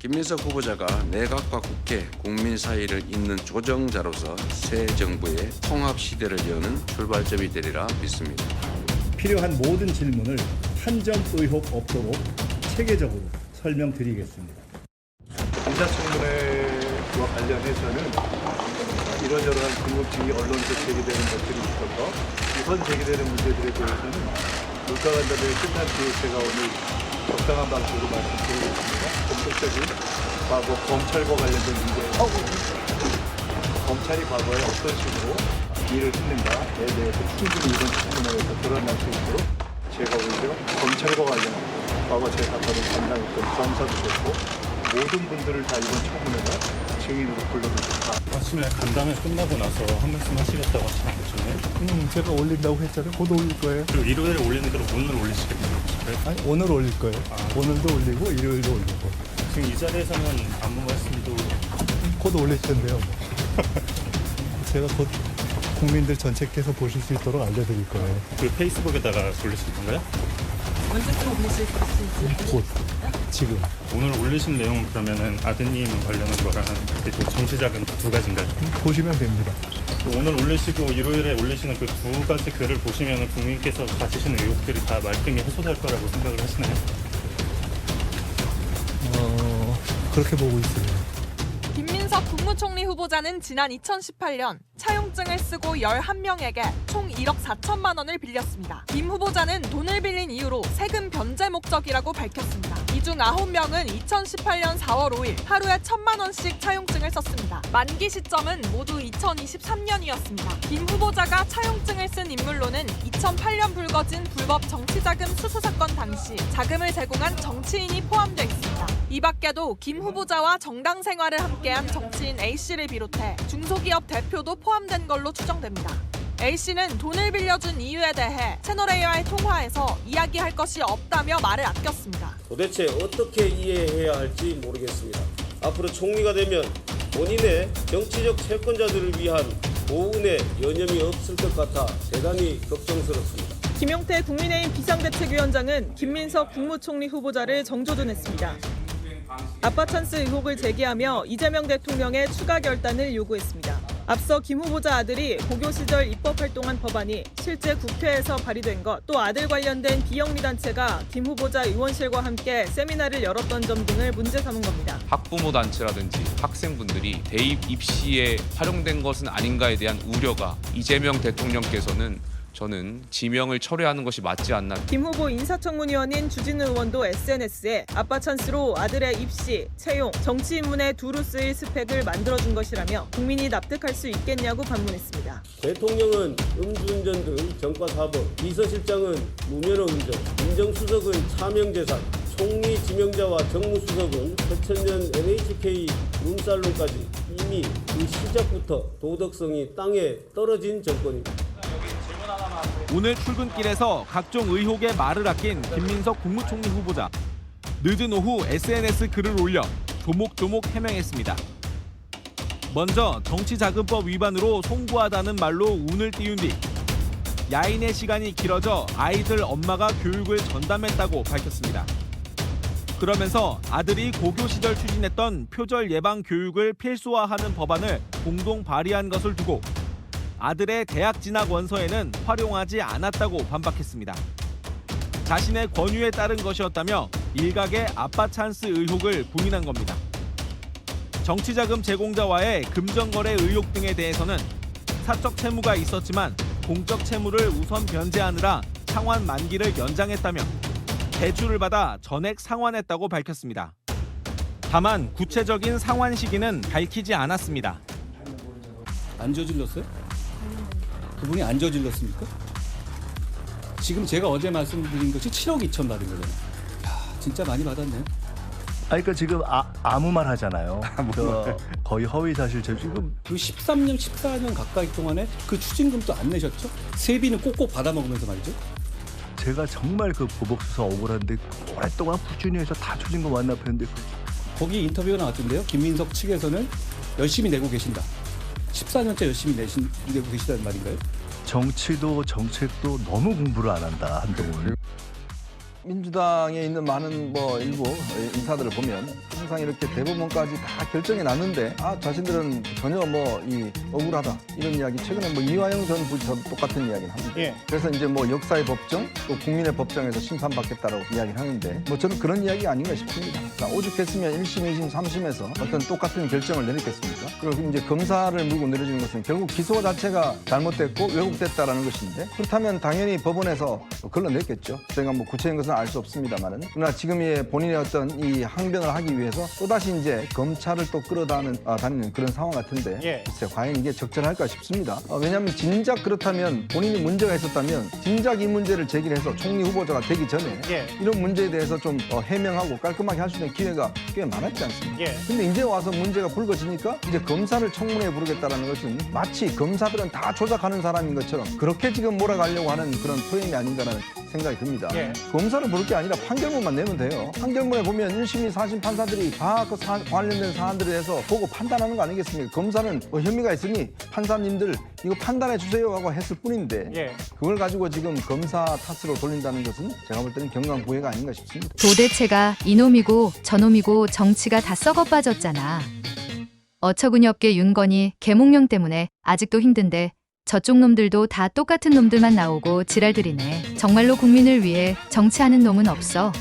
김민석 후보자가 내각과 국회, 국민 사이를 잇는 조정자로서 새 정부의 통합 시대를 여는 출발점이 되리라 믿습니다. 필요한 모든 질문을 한 점 의혹 없도록 체계적으로 설명드리겠습니다. 인사청문회와 관련해서는 이런저런 궁금증이 언론에서 제기되는 것들이 있어서 우선 제기되는 문제들에 대해서는 물가간담회 끝난 뒤에 제가 오늘 적당한 방식으로 말씀드리겠습니다. 본격적인 과거 검찰과 관련된 문제에서 검찰이 과거에 어떤 식으로 일을 했는가에 대해서 충분히 이번 청문회에서 드러날 수 있도록 제가 오히려 검찰과 관련된 과거 제 사건을 담당했던 검사도 됐고 모든 분들을 다 이번 청문회가 증인으로 불러드립니다. 아침에 간담회 끝나고 나서 한 말씀 하시겠다고 하시는 거죠? 제가 올린다고 했잖아요. 곧 올릴 거예요. 그리고 일요일에 올리는 대로 오늘 올리시겠다고? 아니, 오늘 올릴 거예요. 오늘도 올리고 일요일도 올리고. 지금 이 자리에서는 아무 말씀도 곧 올릴 텐데요. 제가 곧 국민들 전체께서 보실 수 있도록 알려드릴 거예요. 그 페이스북에다가 올리실 건가요? 언제쯤 올리실 것인지. 곧. 지금. 오늘 올리신 내용은 그러면은 아드님 관련한 거랑 그리고 정치자금 두 가지인가요? 보시면 됩니다. 오늘 올리시고 일요일에 올리시는 그 두 가지 글을 보시면은 국민께서 가지시는 의혹들이 다 말끔히 해소될 거라고 생각을 하시나요? 그렇게 보고 있습니다. 김민석 국무총리 후보자는 지난 2018년 차용증을 쓰고 11명에게 총 1억 4천만 원을 빌렸습니다. 김 후보자는 돈을 빌린 이유로 세금 변제 목적이라고 밝혔습니다. 이 중 9명은 2018년 4월 5일 하루에 1,000만 원씩 차용증을 썼습니다. 만기 시점은 모두 2023년이었습니다. 김 후보자가 차용증을 쓴 인물로는 2008년 불거진 불법 정치자금 수수 사건 당시 자금을 제공한 정치인이 포함되어 있습니다. 이 밖에도 김 후보자와 정당 생활을 함께한 정치인 A씨를 비롯해 중소기업 대표도 포함된 걸로 추정됩니다. A씨는 돈을 빌려준 이유에 대해 채널A와의 통화에서 이야기할 것이 없다며 말을 아꼈습니다. 도대체 어떻게 이해해야 할지 모르겠습니다. 앞으로 총리가 되면 본인의 정치적 채권자들을 위한 보훈에 여념이 없을 것 같아 대단히 걱정스럽습니다. 김용태 국민의힘 비상대책위원장은 김민석 국무총리 후보자를 정조준했습니다. 아빠 찬스 의혹을 제기하며 이재명 대통령의 추가 결단을 요구했습니다. 앞서 김 후보자 아들이 고교 시절 입법활동한 법안이 실제 국회에서 발의된 것, 또 아들 관련된 비영리단체가 김 후보자 의원실과 함께 세미나를 열었던 점 등을 문제 삼은 겁니다. 학부모 단체라든지 학생분들이 대입 입시에 활용된 것은 아닌가에 대한 우려가 이재명 대통령께서는 저는 지명을 철회하는 것이 맞지 않나. 김 후보 인사청문위원인 주진우 의원도 SNS에 아빠 찬스로 아들의 입시, 채용, 정치 인문에 두루 쓰일 스펙을 만들어준 것이라며 국민이 납득할 수 있겠냐고 반문했습니다. 대통령은 음주운전 등 정과사법, 비서실장은 무면허 운전, 민정수석은 차명재산, 총리 지명자와 정무수석은 새천년 NHK 룸살롱까지 이미 그 시작부터 도덕성이 땅에 떨어진 정권입니다. 오늘 출근길에서 각종 의혹에 말을 아낀 김민석 국무총리 후보자. 늦은 오후 SNS 글을 올려 조목조목 해명했습니다. 먼저 정치자금법 위반으로 송구하다는 말로 운을 띄운 뒤 야인의 시간이 길어져 아이들 엄마가 교육을 전담했다고 밝혔습니다. 그러면서 아들이 고교 시절 추진했던 표절 예방 교육을 필수화하는 법안을 공동 발의한 것을 두고 아들의 대학 진학 원서에는 활용하지 않았다고 반박했습니다. 자신의 권유에 따른 것이었다며 일각의 아빠 찬스 의혹을 부인한 겁니다. 정치자금 제공자와의 금전거래 의혹 등에 대해서는 사적 채무가 있었지만 공적 채무를 우선 변제하느라 상환 만기를 연장했다며 대출을 받아 전액 상환했다고 밝혔습니다. 다만 구체적인 상환 시기는 밝히지 않았습니다. 안 저질렀어요? 그분이 안 저질렀습니까? 지금 제가 어제 말씀드린 것이 7억 2천 받은 거잖아요. 야, 진짜 많이 받았네. 그러니까 지금 아무 말 하잖아요. 거의 허위 사실 지금 그 13년, 14년 가까이 동안에 그 추징금도 안 내셨죠? 세비는 꼭꼭 받아먹으면서 말이죠. 제가 정말 그 보복수사 억울한데 오랫동안 꾸준히 해서 다 추진금 완납했는데 거기 인터뷰가 나왔던데요. 김민석 측에서는 열심히 내고 계신다. 14년째 열심히 내고 계시다는 말인가요? 정치도 정책도 너무 공부를 안 한다 한동훈. 민주당에 있는 많은 일부 인사들을 보면 항상 이렇게 대법원까지 다 결정이 났는데 자신들은 전혀 이 억울하다 이런 이야기 최근에 이화영 전 부지사도 똑같은 이야기를 합니다. 그래서 이제 역사의 법정 또 국민의 법정에서 심판받겠다라고 이야기를 하는데 저는 그런 이야기 아닌가 싶습니다. 그러니까 오죽했으면 1심, 2심, 3심에서 어떤 똑같은 결정을 내렸겠습니까? 그리고 이제 검사를 물고 내려주는 것은 결국 기소 자체가 잘못됐고 왜곡됐다라는 것인데 그렇다면 당연히 법원에서 걸러냈겠죠. 제가 구체적인 것은 알 수 없습니다만은 그러나 지금 본인의 어떤 이 항변을 하기 위해서 또다시 이제 검찰을 또 끌어다니는 그런 상황 같은데 글쎄 과연 이게 적절할까 싶습니다. 왜냐하면 진작 그렇다면 본인이 문제가 있었다면 진작 이 문제를 제기해서 총리 후보자가 되기 전에 이런 문제에 대해서 좀 해명하고 깔끔하게 할 수 있는 기회가 꽤 많았지 않습니까? 근데 이제 와서 문제가 불거지니까 이제 검사를 청문회에 부르겠다는 것은 마치 검사들은 다 조작하는 사람인 것처럼 그렇게 지금 몰아가려고 하는 그런 표현이 아닌가라는 생각이 듭니다. 검사를 부를 게 아니라 판결문만 내면 돼요. 판결문에 보면 1심, 2심 판사들이 다 그 관련된 사안들에 대해서 보고 판단하는 거 아니겠습니까? 검사는 혐의가 있으니 판사님들 이거 판단해 주세요 하고 했을 뿐인데 그걸 가지고 지금 검사 탓으로 돌린다는 것은 제가 볼 때는 경강부회가 아닌가 싶습니다. 도대체가 이놈이고 저놈이고 정치가 다 썩어 빠졌잖아. 어처구니 없게 윤건이 계몽령 때문에 아직도 힘든데 저쪽 놈들도 다 똑같은 놈들만 나오고 지랄들이네. 정말로 국민을 위해 정치하는 놈은 없어.